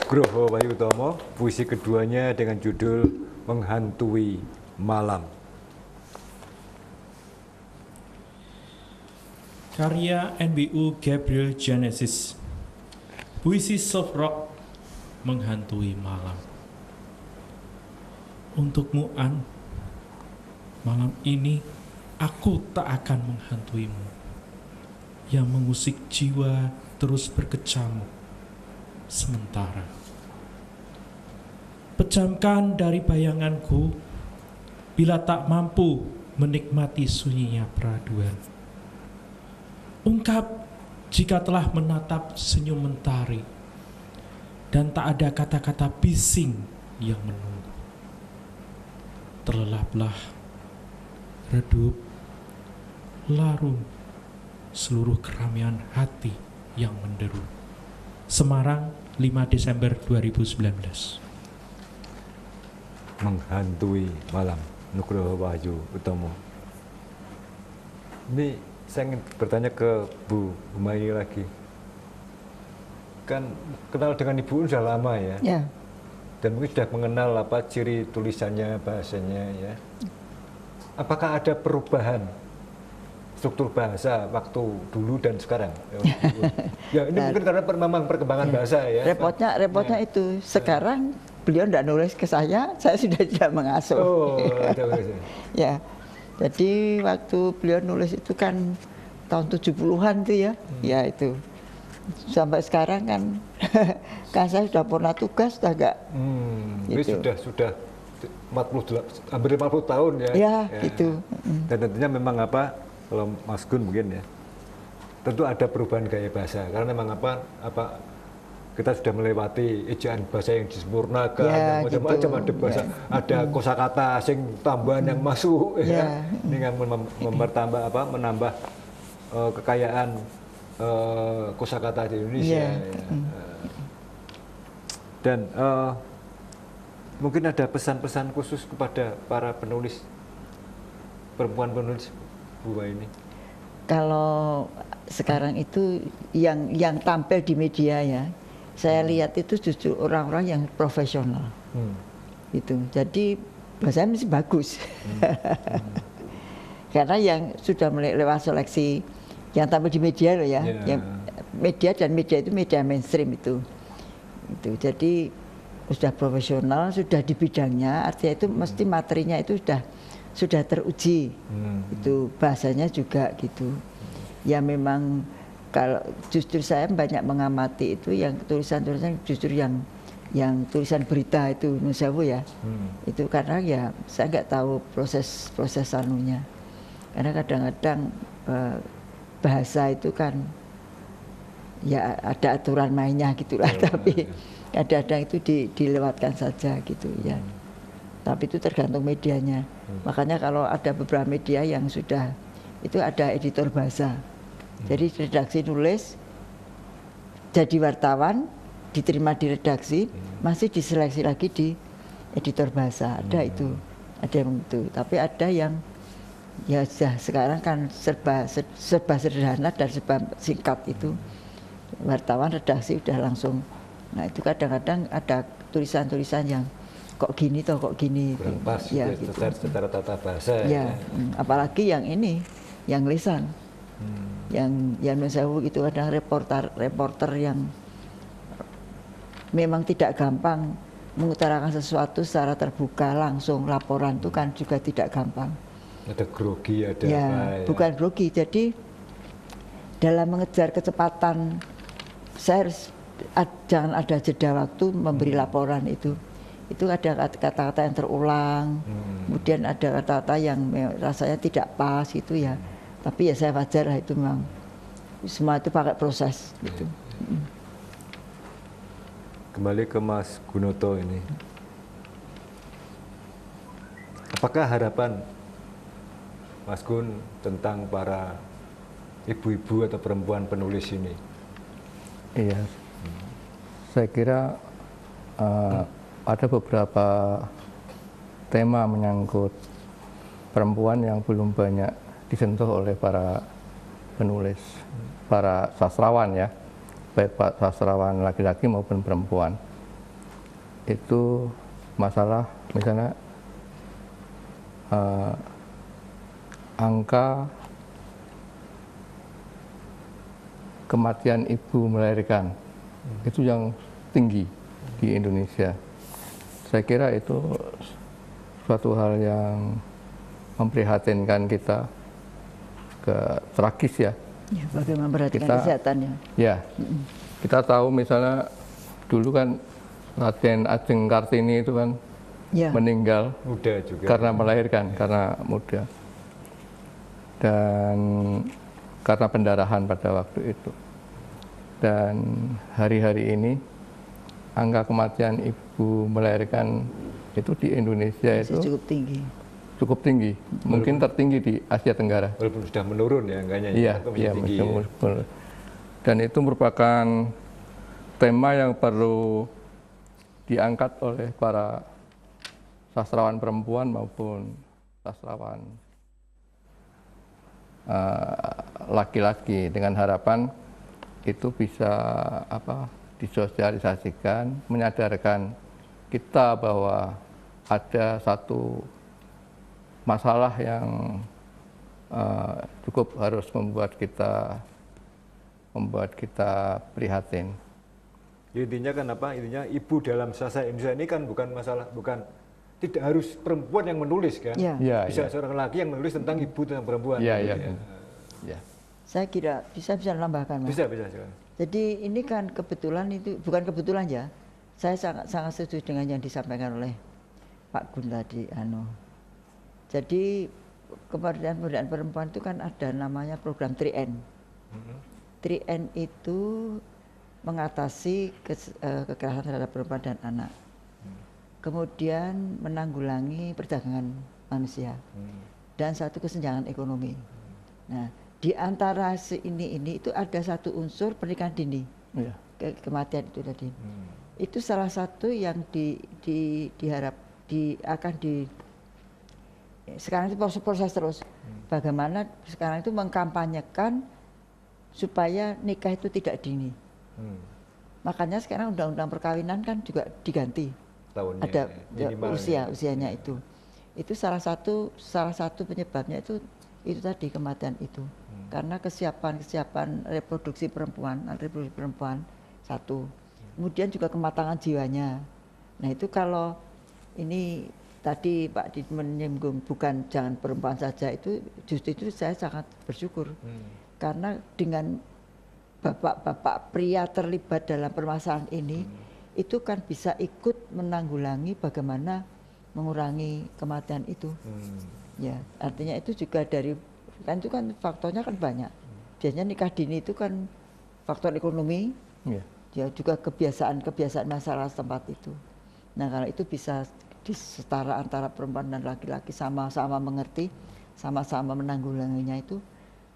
Nugroho Wayutomo, puisi keduanya dengan judul Menghantui Malam. Karya NBU Gabriel Genesis. Puisi soft rock Menghantui Malam. untukmu, An. Malam ini aku tak akan menghantuimu. Yang mengusik jiwa terus berkecamuk sementara. Pejamkan dari bayanganku bila tak mampu menikmati sunyinya peraduan. Ungkap jika telah menatap senyum mentari dan tak ada kata-kata bising yang menunggu. Terlelaplah, redup, larut seluruh keramaian hati yang menderu. Semarang, 5 Desember 2019. Menghantui malam, Nugroho Wahyu Utomo. Ini saya ingin bertanya ke Bu Humayni lagi. Kan kenal dengan Ibu sudah lama ya? Ya. Dan mungkin sudah mengenal apa ciri tulisannya, bahasanya ya. Apakah ada perubahan struktur bahasa waktu dulu dan sekarang? Ya ini mungkin karena memang perkembangan bahasa ya. Repotnya itu sekarang beliau tidak nulis ke saya sudah tidak mengasuh. Oh, ya. Jadi waktu beliau nulis itu kan tahun 70-an tuh ya. Ya itu. Sampai sekarang kan kan saya sudah pernah tugas sudah enggak. Gitu. Ini sudah hampir 50 tahun ya. Ya, gitu. Dan tentunya memang kalau Mas Gun mungkin ya, tentu ada perubahan gaya bahasa karena memang kita sudah melewati ejaan bahasa yang disempurnakan, ya, macam-macam ada bahasa, ada kosakata asing tambahan yang masuk, ya. Ini yang menambah kekayaan kosakata di Indonesia. Ya. Dan mungkin ada pesan-pesan khusus kepada para penulis, perempuan penulis Bu ini. Kalau sekarang itu yang tampil di media ya, saya lihat itu justru orang-orang yang profesional. Itu. Jadi bahasanya masih bagus. Karena yang sudah lewat seleksi yang tampil di media loh ya. Yang media itu media mainstream itu. Jadi sudah profesional, sudah di bidangnya, artinya itu mesti materinya itu sudah teruji. Itu bahasanya juga gitu. Ya memang kalau justru saya banyak mengamati itu yang tulisan-tulisan justru yang tulisan berita itu Nusawu ya. Itu karena ya saya nggak tahu proses anunya. Karena kadang-kadang bahasa itu kan ya ada aturan mainnya gitulah, tapi kadang-kadang itu dilewatkan saja gitu ya. Tapi itu tergantung medianya. Makanya kalau ada beberapa media yang sudah itu ada editor bahasa. Jadi redaksi nulis, jadi wartawan, diterima di redaksi, masih diseleksi lagi di editor bahasa. Ada itu, ada yang itu. Tapi ada yang ya sekarang kan serba sederhana dan serba singkat itu. Wartawan redaksi udah langsung. Nah itu kadang-kadang ada tulisan-tulisan yang kok gini toh kok gini kurang pas ya, gitu. Secara tata bahasa ya. Apalagi yang ini yang lisan yang Nusawu itu ada reporter yang memang tidak gampang mengutarakan sesuatu secara terbuka langsung, laporan itu kan juga tidak gampang, ada grogi, ada ya, bukan grogi. Jadi dalam mengejar kecepatan saya harus jangan ada jeda waktu memberi laporan itu ada kata-kata yang terulang, kemudian ada kata-kata yang rasanya tidak pas gitu ya. Tapi ya saya wajar lah, itu memang semua itu pakai proses gitu. Kembali ke Mas Gunoto ini. Apakah harapan Mas Gun tentang para ibu-ibu atau perempuan penulis ini? Iya, saya kira ada beberapa tema menyangkut perempuan yang belum banyak disentuh oleh para penulis, para sastrawan ya, baik sastrawan laki-laki maupun perempuan. Itu masalah misalnya angka kematian ibu melahirkan itu yang tinggi di Indonesia. Saya kira itu suatu hal yang memprihatinkan kita, tragis ya. Ya, bagaimana memperhatikan kesehatannya. Ya, kita tahu misalnya dulu kan Raden Ajeng Kartini itu kan meninggal muda juga karena melahirkan, karena muda. Dan karena pendarahan pada waktu itu. Dan hari-hari ini angka kematian ibu melahirkan itu di Indonesia itu cukup tinggi, mungkin tertinggi di Asia Tenggara. Walaupun sudah menurun ya angkanya. Iya, tinggi, ya. Dan itu merupakan tema yang perlu diangkat oleh para sastrawan perempuan maupun sastrawan laki-laki, dengan harapan itu bisa disosialisasikan, menyadarkan kita bahwa ada satu masalah yang cukup harus membuat kita prihatin. Ya, intinya kan intinya ibu dalam sastra Indonesia ini kan bukan tidak harus perempuan yang menulis kan. Bisa seorang laki yang menulis tentang ibu, tentang perempuan. Ya. Saya kira bisa menambahkan, Mas. Bisa. Jadi ini kan kebetulan, itu bukan kebetulan ya. Saya sangat setuju dengan yang disampaikan oleh Pak Gun tadi. Jadi pemberdayaan perempuan itu kan ada namanya program 3N. 3N itu mengatasi kekerasan terhadap perempuan dan anak. Kemudian menanggulangi perdagangan manusia. Dan satu kesenjangan ekonomi. Nah, di antara ini itu ada satu unsur pernikahan dini, kematian itu tadi. Itu salah satu yang sekarang itu proses terus. Bagaimana sekarang itu mengkampanyekan supaya nikah itu tidak dini. Makanya sekarang undang-undang perkawinan kan juga diganti. Tahunnya, ada usianya itu. Itu salah satu penyebabnya itu tadi kematian itu. Karena kesiapan reproduksi perempuan satu. Kemudian juga kematangan jiwanya. Nah, itu kalau ini tadi Pak Didi menyinggung bukan jangan perempuan saja, itu justru itu saya sangat bersyukur. Karena dengan bapak-bapak pria terlibat dalam permasalahan ini, itu kan bisa ikut menanggulangi bagaimana mengurangi kematian itu. Ya, artinya itu juga itu kan faktornya kan banyak. Biasanya nikah dini itu kan faktor ekonomi, ya juga kebiasaan masyarakat tempat itu. Nah, kalau itu bisa disetara antara perempuan dan laki-laki, sama-sama mengerti, sama-sama menanggulanginya, itu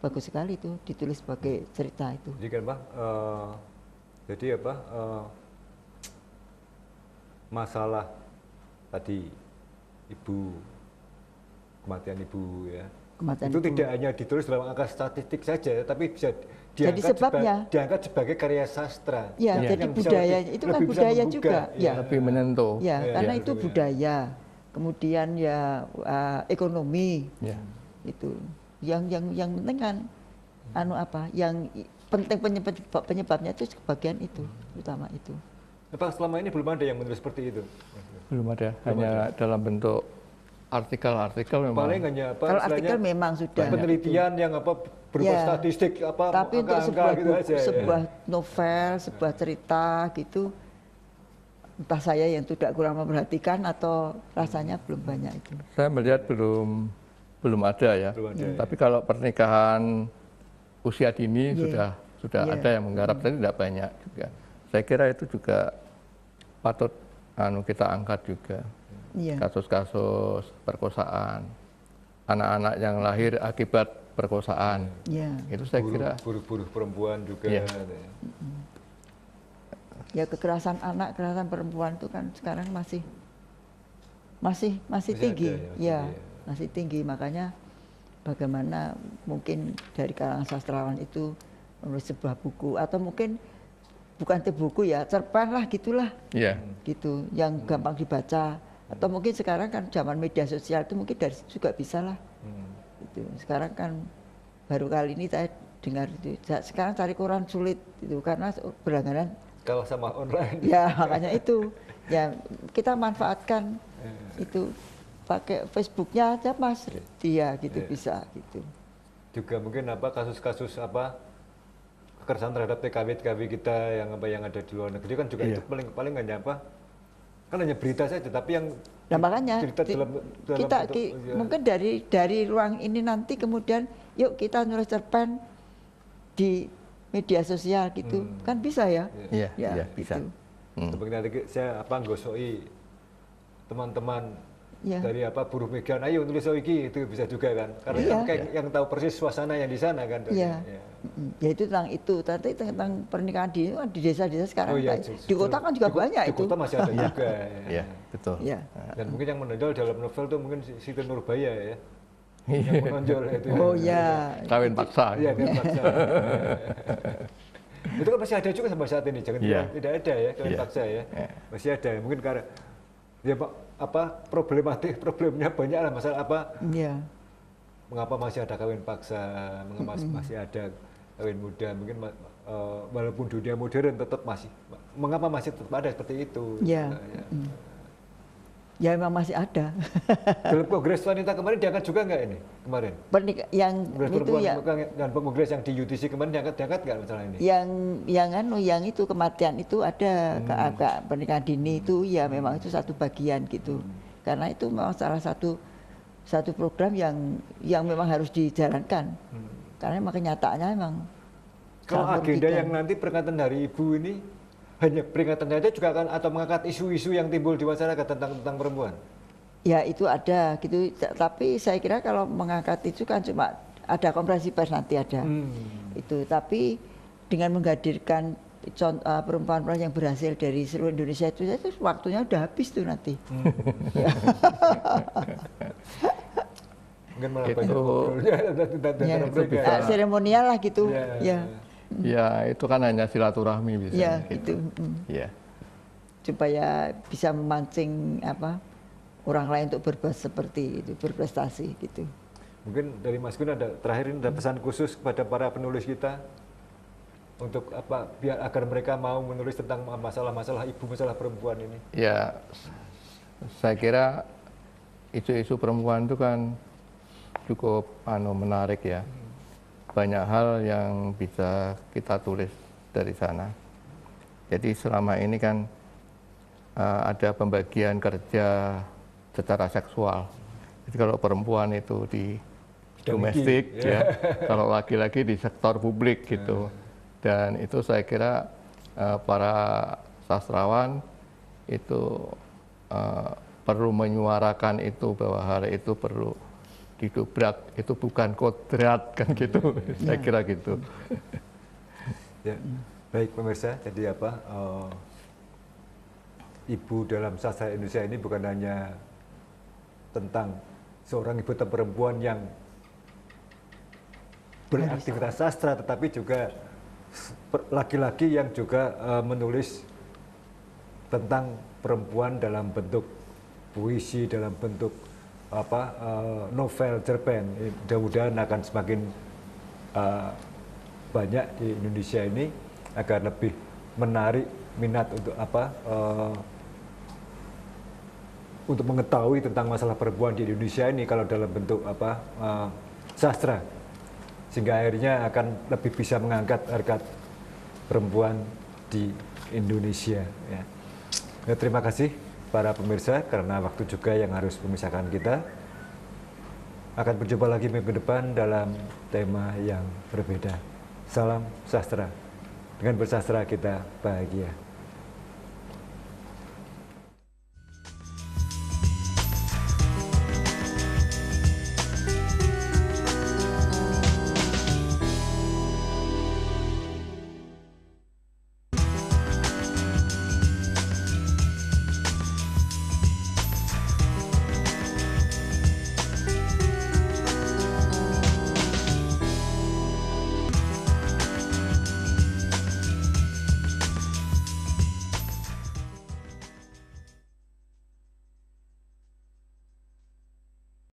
bagus sekali itu ditulis sebagai cerita itu. Jadi kan masalah tadi kematian ibu ya. Itu tidak hanya ditulis dalam angka statistik saja, tapi bisa diangkat sebagai karya sastra. Ya, jadi budaya itu kan budaya juga. Ya, lebih menentu. Ya, karena itu budaya. Kemudian ya ekonomi. Itu. Yang penting kan yang penting penyebabnya itu bagian itu, utama itu. Pak, selama ini belum ada yang menulis seperti itu? Belum ada, hanya dalam bentuk artikel memang. Paling hanya kalau artikel memang sudah penelitian yang berupa statistik tapi untuk sebuah novel, sebuah cerita gitu, entah saya yang tidak kurang memperhatikan atau rasanya belum banyak itu. Saya melihat belum ada ya. Tapi kalau pernikahan usia dini sudah ada yang menggarap, tapi tidak banyak juga. Saya kira itu juga patut kita angkat juga. Kasus-kasus perkosaan, anak-anak yang lahir akibat perkosaan, itu saya kira buruh perempuan juga. Ya, kekerasan anak, kekerasan perempuan itu kan sekarang masih tinggi, masih tinggi. Makanya bagaimana mungkin dari kalangan sastrawan itu menulis sebuah buku, atau mungkin bukan buku ya, cerpen lah gitulah, gitu, yang gampang dibaca. Atau mungkin sekarang kan zaman media sosial itu mungkin dari situ juga bisa lah. Gitu. Sekarang kan baru kali ini saya dengar itu. Sekarang cari koran sulit itu karena berlangganan. Kalau sama online. Ya, makanya itu. Ya, kita manfaatkan itu pakai Facebooknya aja Mas, dia gitu bisa gitu. Juga mungkin kasus-kasus kekerasan terhadap TKW kita yang ada di luar negeri kan juga itu paling hanya kan hanya berita saja, tapi yang makanya mungkin dari ruang ini nanti kemudian yuk kita nulis cerpen di media sosial gitu, kan bisa ya? Iya, bisa. Seperti nanti saya gosoi teman-teman dari buruh migran, ayo tulis iki, itu bisa juga kan? Karena yang tahu persis suasana yang di sana kan. Iya. Ya itu tentang pernikahan di desa-desa sekarang. Di kota kan juga banyak itu. Di kota masih ada juga. Iya, betul. Dan mungkin yang menonjol dalam novel itu mungkin Siti Nurbaya ya. Yang menonjol itu. Oh iya. Kawin paksa. Iya, kawin paksa. Itu kan masih ada juga sampai saat ini, jangan bilang tidak ada ya kawin paksa ya. Masih ada, mungkin karena ya problemnya banyak lah, masalah mengapa masih ada kawin paksa, mengapa masih ada kawin muda, mungkin walaupun dunia modern tetap mengapa masih tetap ada seperti itu. Ya memang masih ada. Dalam kongres wanita kemarin diangkat juga nggak ini kemarin? Dan kongres yang di UTC kemarin diangkat nggak masalah ini? Yang itu kematian itu ada pernikahan dini itu ya memang itu satu bagian gitu. Karena itu memang salah satu program yang memang harus dijalankan. Karena memang kenyataannya memang. Kalau agenda yang nanti peringatan Hari Ibu ini hanya peringatan saja juga akan atau mengangkat isu-isu yang timbul di masyarakat tentang perempuan? Ya itu ada gitu, tapi saya kira kalau mengangkat itu kan cuma ada konferensi pers nanti ada itu, tapi dengan menghadirkan perempuan-perempuan yang berhasil dari seluruh Indonesia itu waktunya udah habis tuh nanti. Mungkin malah banyak seremonial lah gitu. Ya itu kan hanya silaturahmi bisa. Ya gitu. Supaya bisa memancing orang lain untuk berbuat seperti itu, berprestasi gitu. Mungkin dari Mas Gun terakhir ini ada pesan khusus kepada para penulis kita untuk biar agar mereka mau menulis tentang masalah-masalah ibu, masalah perempuan ini. Ya, saya kira isu-isu perempuan itu kan cukup menarik ya. Banyak hal yang bisa kita tulis dari sana. Jadi selama ini kan ada pembagian kerja secara seksual. Jadi kalau perempuan itu di domestik, kalau laki-laki di sektor publik gitu. Dan itu saya kira para sastrawan itu perlu menyuarakan itu, bahwa hari itu perlu didobrak, itu bukan kodrat kan gitu. Saya kira gitu. Ya, baik pemirsa, jadi ibu dalam sastra Indonesia ini bukan hanya tentang seorang ibu atau perempuan yang beraktivitas sastra, tetapi juga laki-laki yang juga menulis tentang perempuan dalam bentuk puisi, dalam bentuk novel, cerpen. Mudah-mudahan akan semakin banyak di Indonesia ini agar lebih menarik minat untuk mengetahui tentang masalah perempuan di Indonesia ini kalau dalam bentuk sastra, sehingga akhirnya akan lebih bisa mengangkat harkat perempuan di Indonesia. Ya, terima kasih para pemirsa, karena waktu juga yang harus memisahkan kita. Akan berjumpa lagi minggu depan dalam tema yang berbeda. Salam sastra. Dengan bersastra kita bahagia.